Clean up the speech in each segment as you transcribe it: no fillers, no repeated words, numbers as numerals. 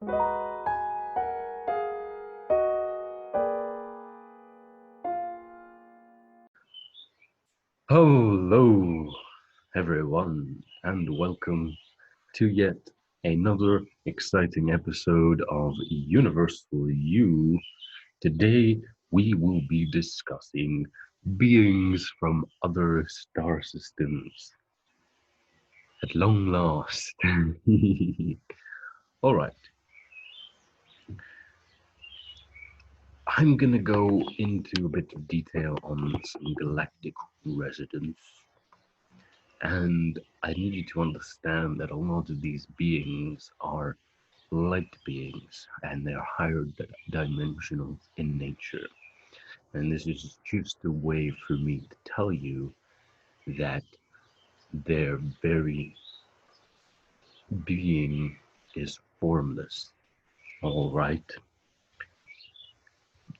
Hello, everyone, and welcome to yet another exciting episode of Universal You. Today, we will be discussing beings from other star systems. At long last. All right, I'm gonna go into a bit of detail on some galactic residents. And I need you to understand that a lot of these beings are light beings and they're higher dimensional in nature. And this is just a way for me to tell you that their very being is formless. All right.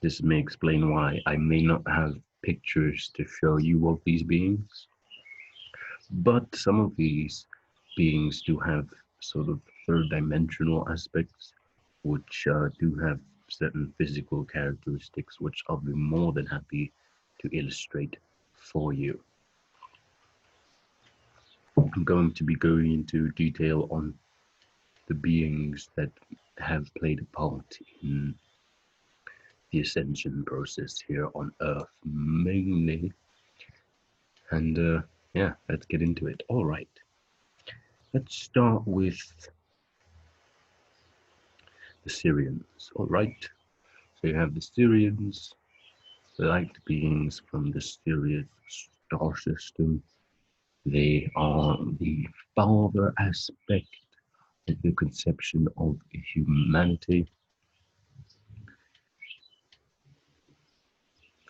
This may explain why I may not have pictures to show you of these beings, but some of these beings do have sort of third dimensional aspects, which do have certain physical characteristics, which I'll be more than happy to illustrate for you. I'm going to be going into detail on the beings that have played a part in the ascension process here on Earth, mainly. And yeah, let's get into it. All right. Let's start with the Syrians. All right. So you have the Syrians, the light beings from the Sirius star system. They are the father aspect of the conception of humanity.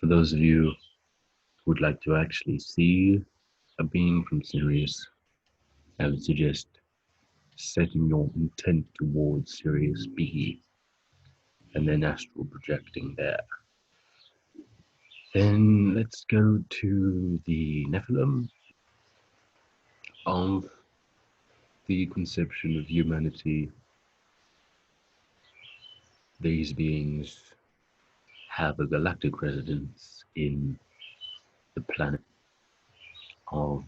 For those of you who would like to actually see a being from Sirius, I would suggest setting your intent towards Sirius B and then astral projecting there. Then let's go to the Nephilim of the conception of humanity. These beings have a galactic residence in the planet of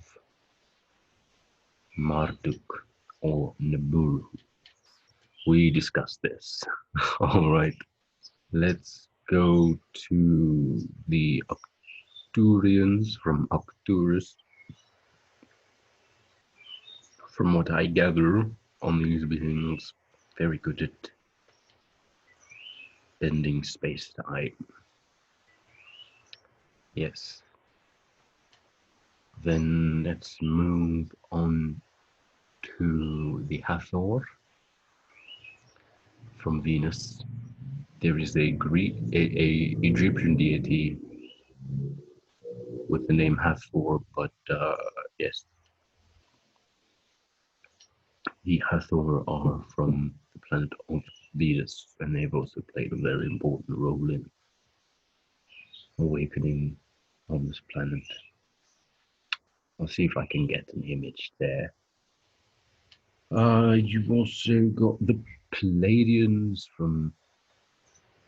Marduk or Nibiru. We discussed this. All right, let's go to the Arcturians from Arcturus. From what I gather on these beings, very good at bending space-time. Yes. Then let's move on to the Hathor from Venus. There is a Egyptian deity with the name Hathor, but yes, the Hathor are from the planet of Venus, and they've also played a very important role in awakening on this planet. I'll see if I can get an image there. You've also got the Pleiadians from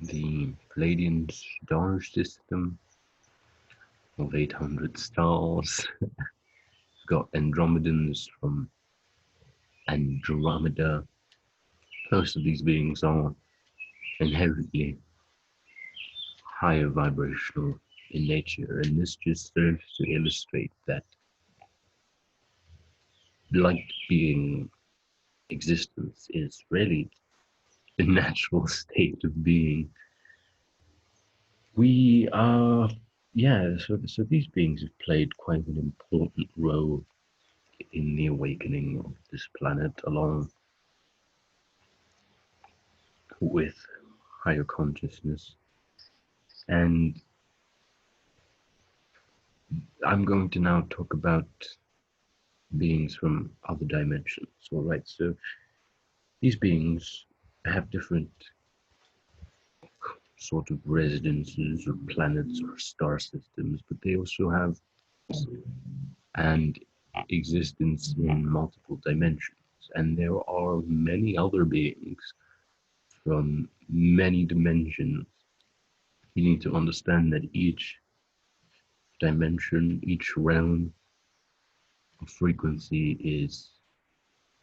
the Pleiadian star system of 800 stars. Got Andromedans from Andromeda. Most of these beings are inherently higher vibrational in nature, and this just serves to illustrate that light being existence is really the natural state of being. We are, yeah, so these beings have played quite an important role in the awakening of this planet, along with higher consciousness. And I'm going to now talk about beings from other dimensions. All right, so these beings have different sort of residences or planets or star systems, but they also have an existence in multiple dimensions. And there are many other beings from many dimensions. You need to understand that each dimension, each realm of frequency is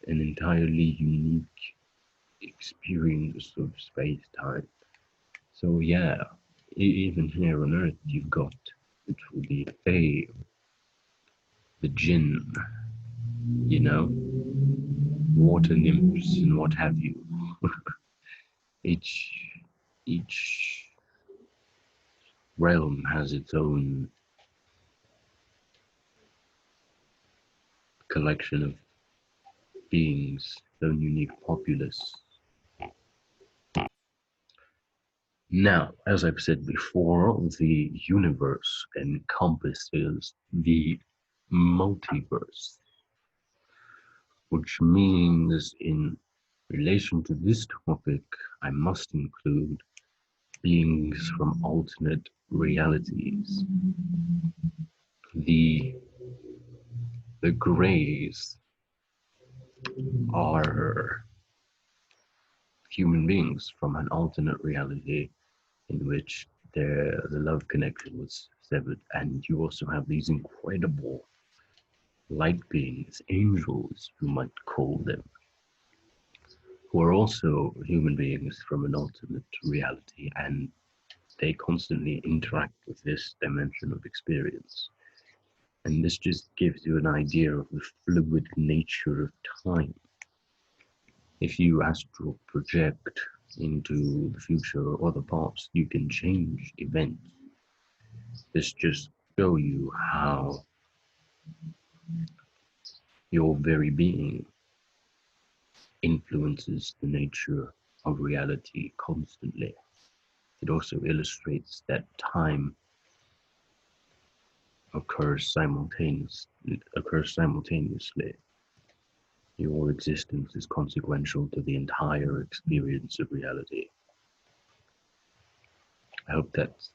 an entirely unique experience of space-time. So yeah, even here on Earth, you've got the Fae, the Jinn, you know, water nymphs and what have you. each each realm has its own collection of beings, its own unique populace. Now, as I've said before, the universe encompasses the multiverse, which means in relation to this topic, I must include beings from alternate realities. The Greys are human beings from an alternate reality in which the love connection was severed, and you also have these incredible light beings, angels, you might call them, who are also human beings from an alternate reality, and they constantly interact with this dimension of experience. And this just gives you an idea of the fluid nature of time. If you astral project into the future or the past, you can change events. This just shows you how your very being influences the nature of reality constantly. It also illustrates that time occurs simultaneously. Your existence is consequential to the entire experience of reality. I hope that's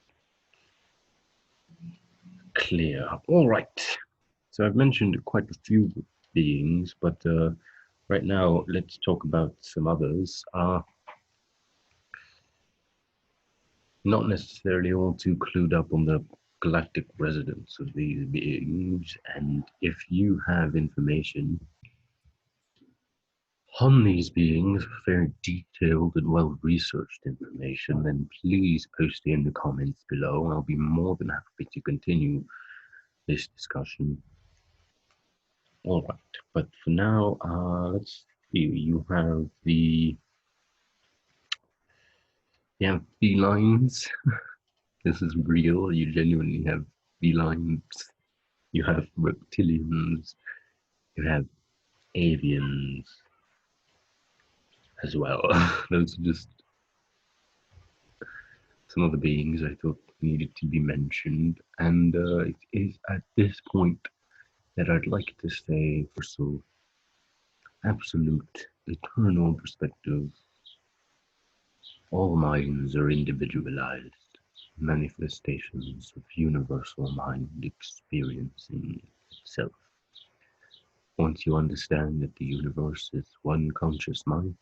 clear. All right. So I've mentioned quite a few beings, but right now let's talk about some others. Not necessarily all too clued up on the galactic residence of these beings, and if you have information on these beings, very detailed and well-researched information, then please post it in the comments below. I'll be more than happy to continue this discussion. All right, but for now, let's see. You have felines. This is real. You genuinely have felines. You have reptilians. You have avians as well. Those are just some of the beings I thought needed to be mentioned. And it is at this point that I'd like to say, for so absolute eternal perspective, all minds are individualized manifestations of universal mind experiencing itself. Once you understand that the universe is one conscious mind,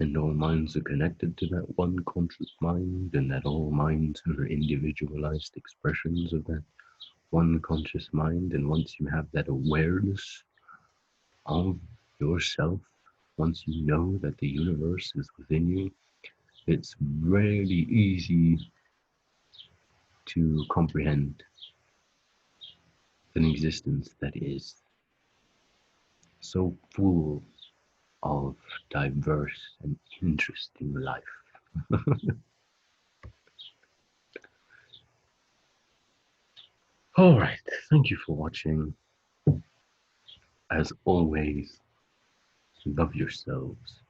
and all minds are connected to that one conscious mind, and that all minds are individualized expressions of that one conscious mind, and once you have that awareness of yourself, once you know that the universe is within you, it's really easy to comprehend an existence that is so full of diverse and interesting life. All right, thank you for watching. As always, love yourselves.